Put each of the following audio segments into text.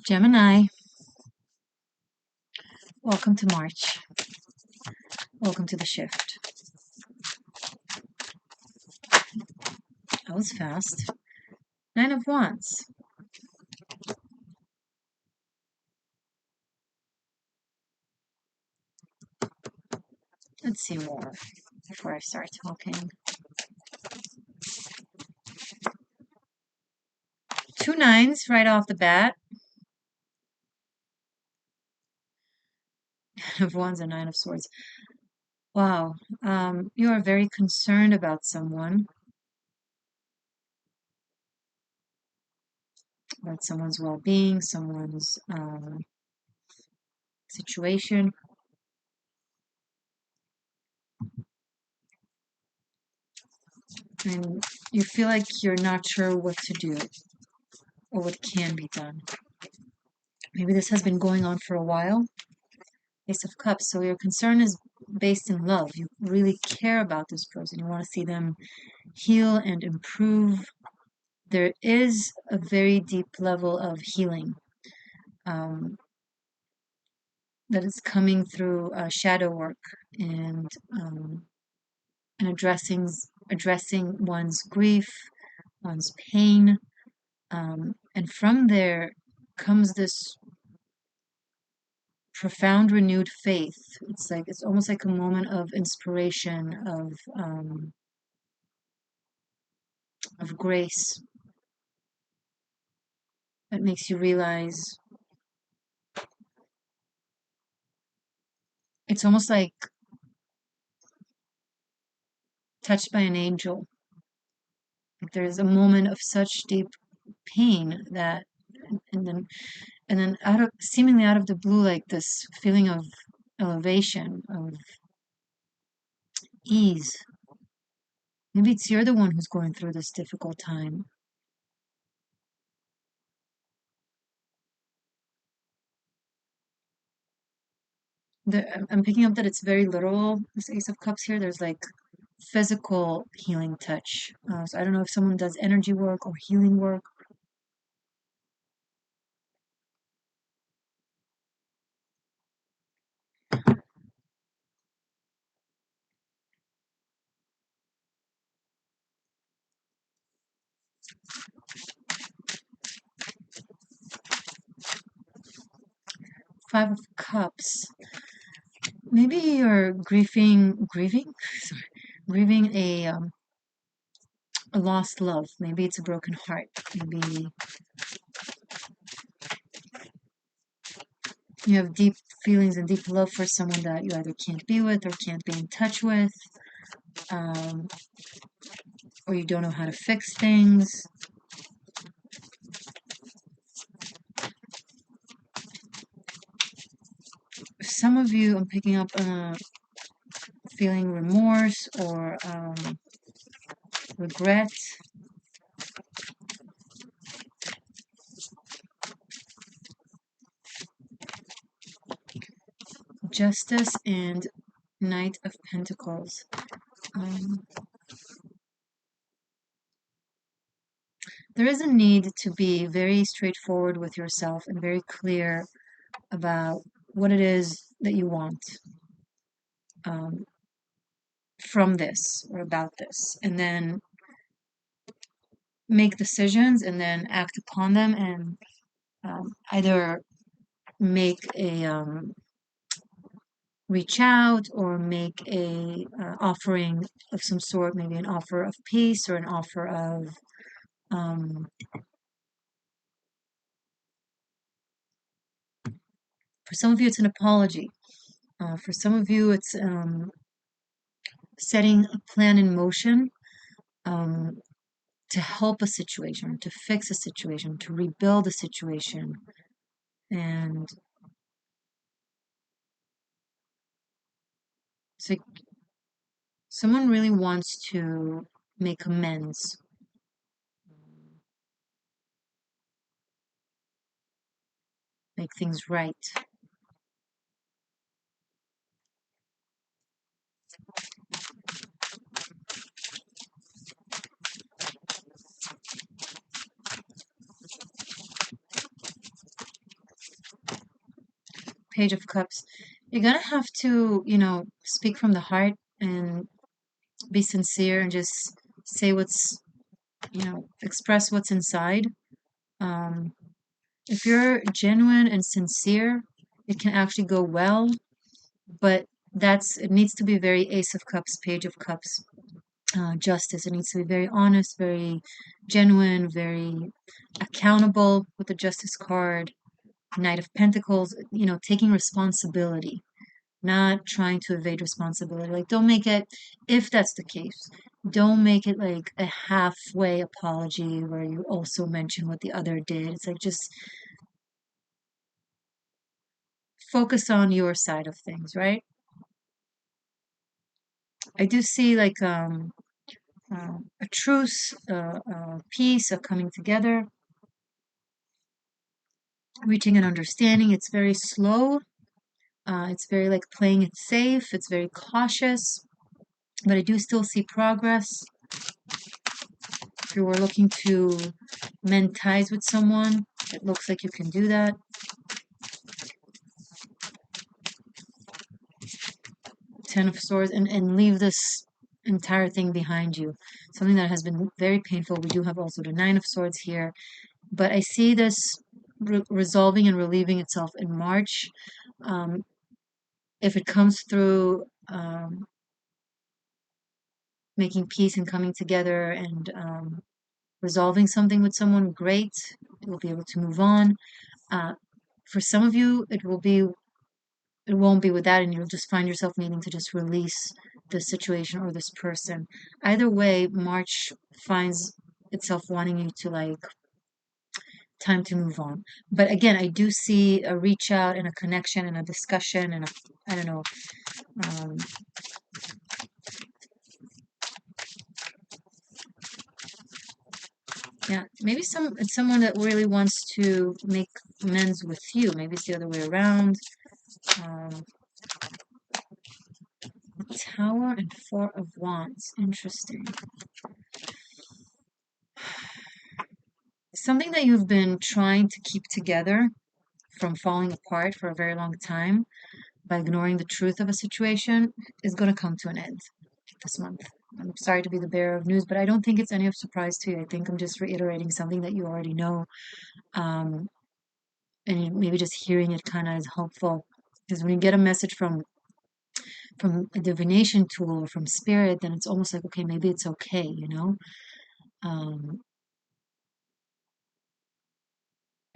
Gemini, welcome to March. Welcome to the shift. That was fast. 9 of Wands. Let's see more before I start talking. 2 9s right off the bat. 9 of Wands and 9 of Swords. Wow. You are very concerned about someone. About someone's well-being, someone's situation. And you feel like you're not sure what to do or what can be done. Maybe this has been going on for a while. Ace of Cups. So your concern is based in love. You really care about this person. You want to see them heal and improve. There is a very deep level of healing that is coming through shadow work and addressing one's grief, one's pain, and from there comes this profound renewed faith. It's almost like a moment of inspiration, of grace that makes you realize it's almost like touched by an angel. Like there's a moment of such deep pain that, and then seemingly out of the blue, like this feeling of elevation, of ease. Maybe you're the one who's going through this difficult time. I'm picking up that it's very literal, this Ace of Cups here. There's like physical healing touch. So I don't know if someone does energy work or healing work. Five of Cups. Maybe you're grieving a lost love. Maybe it's a broken heart. Maybe you have deep feelings and deep love for someone that you either can't be with or can't be in touch with, or you don't know how to fix things. Some of you, I'm picking up feeling remorse or regret. Justice and Knight of Pentacles. There is a need to be very straightforward with yourself and very clear about what it is that you want from this or about this, and then make decisions and then act upon them, and either make a reach out or make a offering of some sort, maybe an offer of peace or an offer of for some of you it's an apology. For some of you it's setting a plan in motion to help a situation, to fix a situation, to rebuild a situation. And so someone really wants to make amends. Make things right. Page of Cups, you're gonna have to, speak from the heart and be sincere and just say what's, express what's inside. Um, if you're genuine and sincere, it can actually go well, but it needs to be very Ace of Cups, Page of Cups, justice. It needs to be very honest, very genuine, very accountable with the Justice card. Knight of Pentacles, taking responsibility, not trying to evade responsibility. Like, don't make it, if that's the case, don't make it like a halfway apology where you also mention what the other did. It's like just focus on your side of things, right? I do see like a truce, peace, a coming together, reaching an understanding. It's very slow. It's very like playing it safe. It's very cautious, but I do still see progress. If you were looking to mend ties with someone, it looks like you can do that. Ten of Swords, and leave this entire thing behind you. Something that has been very painful. We do have also the Nine of Swords here, but I see this resolving and relieving itself in March. Um, if it comes through making peace and coming together and resolving something with someone, great. You'll be able to move on. Uh, for some of you, it won't be with that, and you'll just find yourself needing to just release this situation or this person. Either way, March finds itself wanting you to like time to move on. But again, I do see a reach out and a connection and a discussion and I don't know, um, yeah, maybe it's someone that really wants to make amends with you. Maybe it's the other way around. Um, Tower and Four of Wands. Interesting. Something that you've been trying to keep together from falling apart for a very long time by ignoring the truth of a situation is going to come to an end this month. I'm sorry to be the bearer of news, but I don't think it's any of surprise to you. I think I'm just reiterating something that you already know. Um, and maybe just hearing it kind of is helpful. Because when you get a message from a divination tool or from spirit, then it's almost like, okay, maybe it's okay. Um,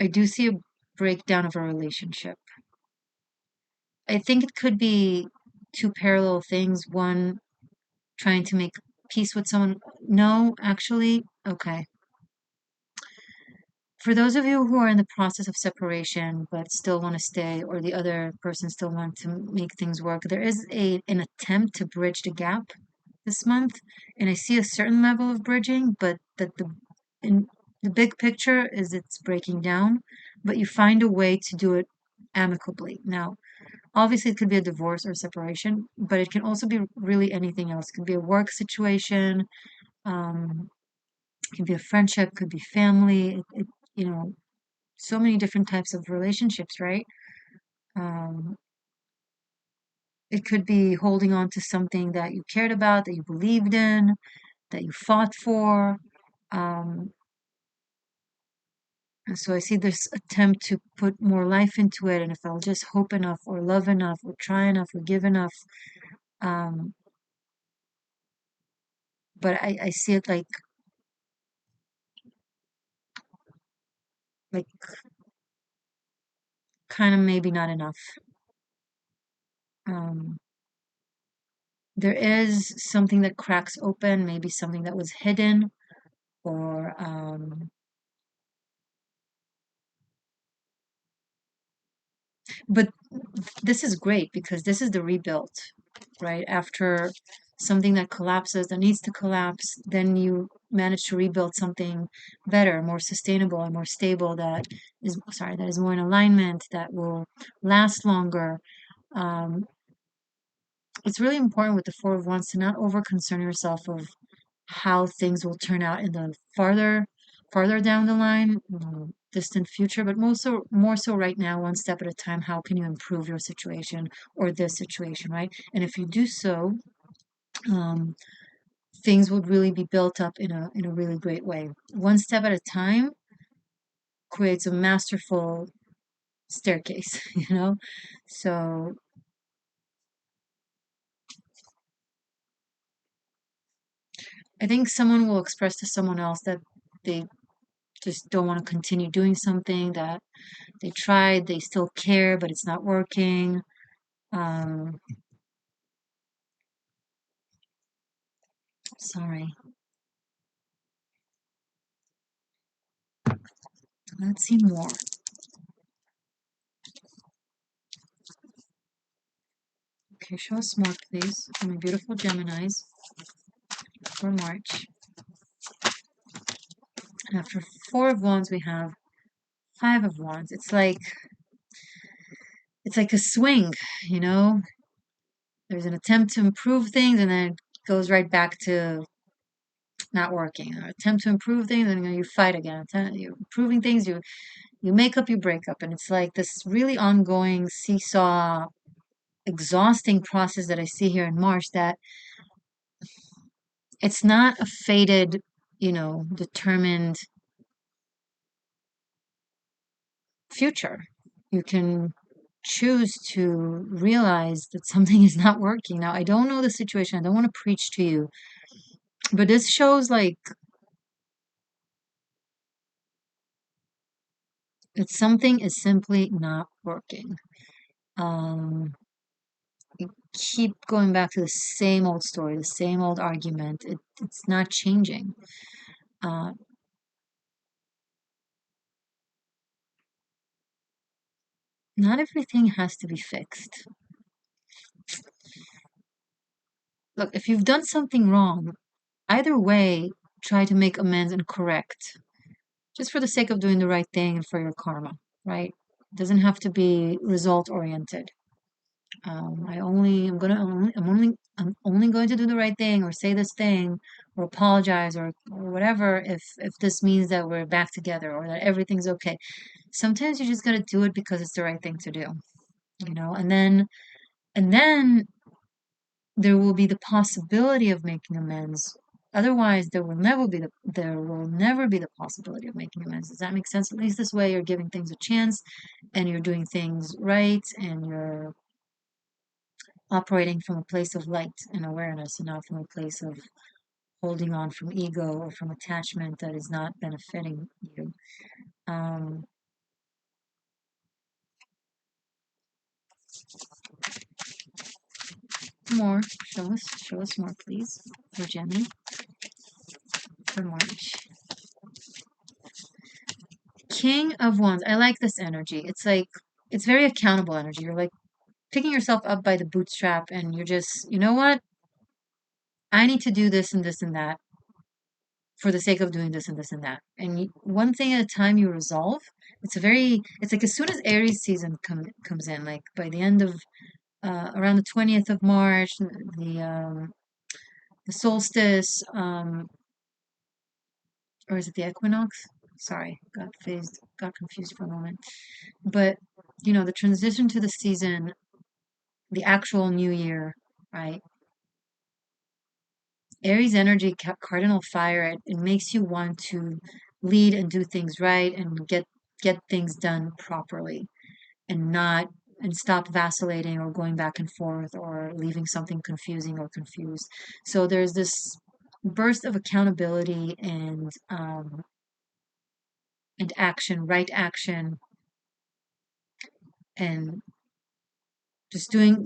I do see a breakdown of a relationship. I think it could be two parallel things. One, trying to make peace with someone. No, actually, okay. For those of you who are in the process of separation but still want to stay, or the other person still want to make things work, there is an attempt to bridge the gap this month, and I see a certain level of bridging, but that in the big picture is it's breaking down, but you find a way to do it amicably. Now, obviously, it could be a divorce or separation, but it can also be really anything else. It could be a work situation, um, it could be a friendship, could be family, you know, so many different types of relationships, right? Um, it could be holding on to something that you cared about, that you believed in, that you fought for. Um, and so I see this attempt to put more life into it, and if I'll just hope enough, or love enough, or try enough, or give enough, um, but I see it like kind of maybe not enough. Um, there is something that cracks open, maybe something that was hidden, or but this is great because this is the rebuild, right? After something that collapses, that needs to collapse, then you manage to rebuild something better, more sustainable, and more stable that is more in alignment, that will last longer. Um, it's really important with the Four of Wands to not over concern yourself of how things will turn out in the farther down the line. distant future, but more so right now, one step at a time. How can you improve your situation or this situation, right? And if you do so, things would really be built up in a really great way. One step at a time creates a masterful staircase, you know? So I think someone will express to someone else that they just don't want to continue doing something, that they tried, they still care, but it's not working. Um, Sorry. Let's see more. Okay, show us more, please. My beautiful Geminis for March. And after Four of Wands, we have Five of Wands. It's like a swing, you know? There's an attempt to improve things, and then it goes right back to not working. Or attempt to improve things, and then you fight again. You're improving things, you make up, you break up, and it's like this really ongoing seesaw, exhausting process that I see here in March. That it's not a fated, determined future. You can choose to realize that something is not working. Now, I don't know the situation. I don't want to preach to you, but this shows like that something is simply not working. Um, you keep going back to the same old story, the same old argument. It's not changing. Uh, Not everything has to be fixed. Look, if you've done something wrong, either way, try to make amends and correct, just for the sake of doing the right thing and for your karma, right? It doesn't have to be result oriented. I'm only going to do the right thing or say this thing or apologize or whatever if this means that we're back together or that everything's okay. Sometimes you just gotta do it because it's the right thing to do, and then there will be the possibility of making amends. Otherwise, there will never be the possibility of making amends. Does that make sense? At least this way, you're giving things a chance, and you're doing things right, and you're operating from a place of light and awareness, and not from a place of holding on from ego or from attachment that is not benefiting you. Um, More, show us more, please, for Gemini, for March. King of Wands. I like this energy. It's very accountable energy. You're like picking yourself up by the bootstrap, and you're just, you know what? I need to do this and this and that for the sake of doing this and this and that. And one thing at a time you resolve. It's like as soon as Aries season comes in, like by the end of around the 20th of March, the solstice, or is it the equinox? Sorry, got confused for a moment. But the transition to the season, the actual new year, right? Aries energy, cardinal fire, it makes you want to lead and do things right and get things done properly, and not and stop vacillating or going back and forth or leaving something confusing or confused. So there's this burst of accountability and action, right action, and just doing,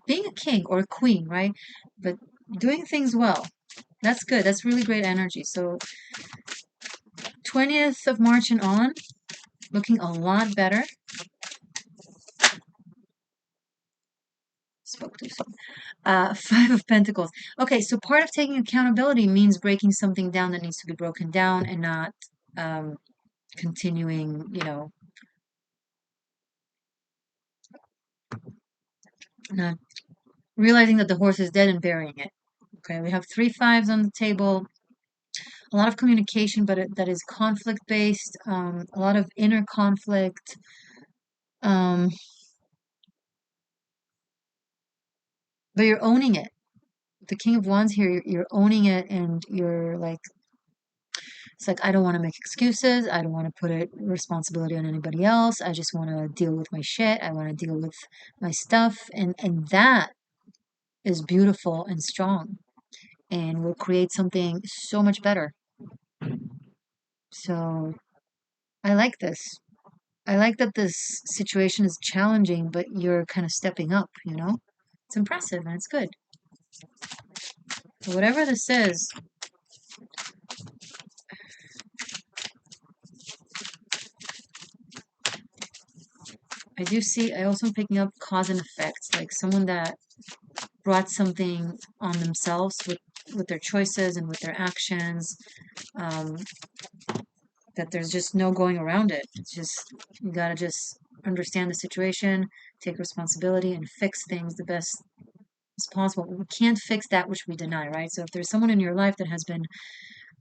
being a king or a queen, right? But doing things well. That's good. That's really great energy. So 20th of March and on, looking a lot better. Spoke too soon. Five of Pentacles. Okay, so part of taking accountability means breaking something down that needs to be broken down, and not um, continuing, not realizing that the horse is dead and burying it. Okay, we have three fives on the table. a lot of communication, but that is conflict-based, a lot of inner conflict. Um, but you're owning it. The King of Wands here, you're owning it, and you're like, it's like, I don't want to make excuses. I don't want to put it responsibility on anybody else. I just want to deal with my shit. I want to deal with my stuff. And that is beautiful and strong and will create something so much better. So I like this. I like that this situation is challenging, but you're kind of stepping up, you know? It's impressive and it's good. But whatever this is, I also am picking up cause and effects, like someone that brought something on themselves with their choices and with their actions, um, that there's just no going around it. It's just, you gotta just understand the situation, take responsibility, and fix things the best as possible. We can't fix that which we deny, right? So if there's someone in your life that has been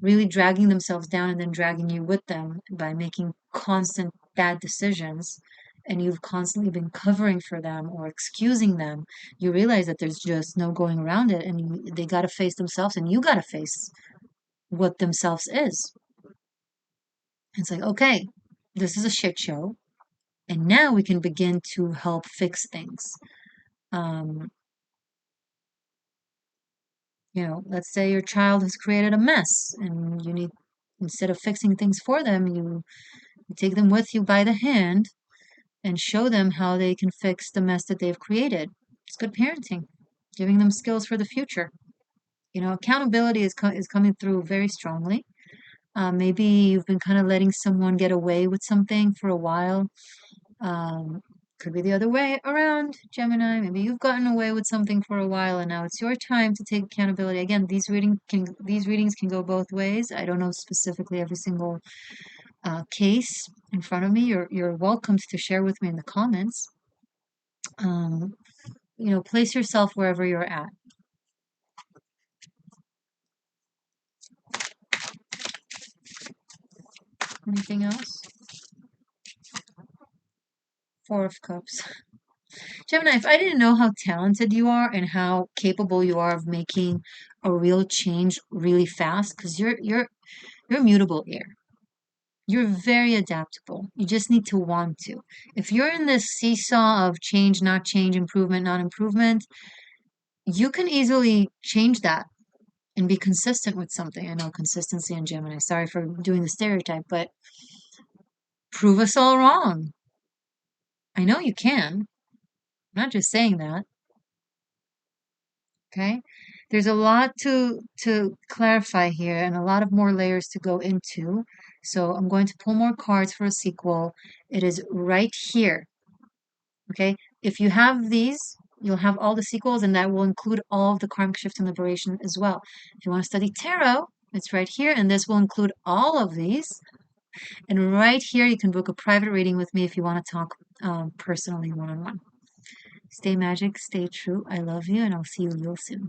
really dragging themselves down and then dragging you with them by making constant bad decisions, and you've constantly been covering for them or excusing them, you realize that there's just no going around it, and they got to face themselves, and you got to face what themselves is. It's like, okay, this is a shit show, and now we can begin to help fix things. Um, let's say your child has created a mess, and you need, instead of fixing things for them, you take them with you by the hand and show them how they can fix the mess that they've created. It's good parenting, giving them skills for the future. Accountability is coming through very strongly. Maybe you've been kind of letting someone get away with something for a while. Um, could be the other way around, Gemini. Maybe you've gotten away with something for a while, and now it's your time to take accountability. Again, these readings can go both ways. I don't know specifically every single case in front of me. You're welcome to share with me in the comments. Um, place yourself wherever you're at. Anything else? Four of Cups. Gemini, if I didn't know how talented you are and how capable you are of making a real change really fast, because you're mutable here. You're very adaptable. You just need to want to. If you're in this seesaw of change, improvement, not improvement, you can easily change that and be consistent with something. I know consistency in Gemini. Sorry for doing the stereotype, but prove us all wrong. I know you can. I'm not just saying that. Okay? There's a lot to clarify here and a lot of more layers to go into. So I'm going to pull more cards for a sequel. It is right here. Okay? If you have these, you'll have all the sequels, and that will include all of the karmic shift and liberation as well. If you want to study tarot, it's right here, and this will include all of these. And right here, you can book a private reading with me if you want to talk personally one-on-one. Stay magic, stay true. I love you, and I'll see you real soon.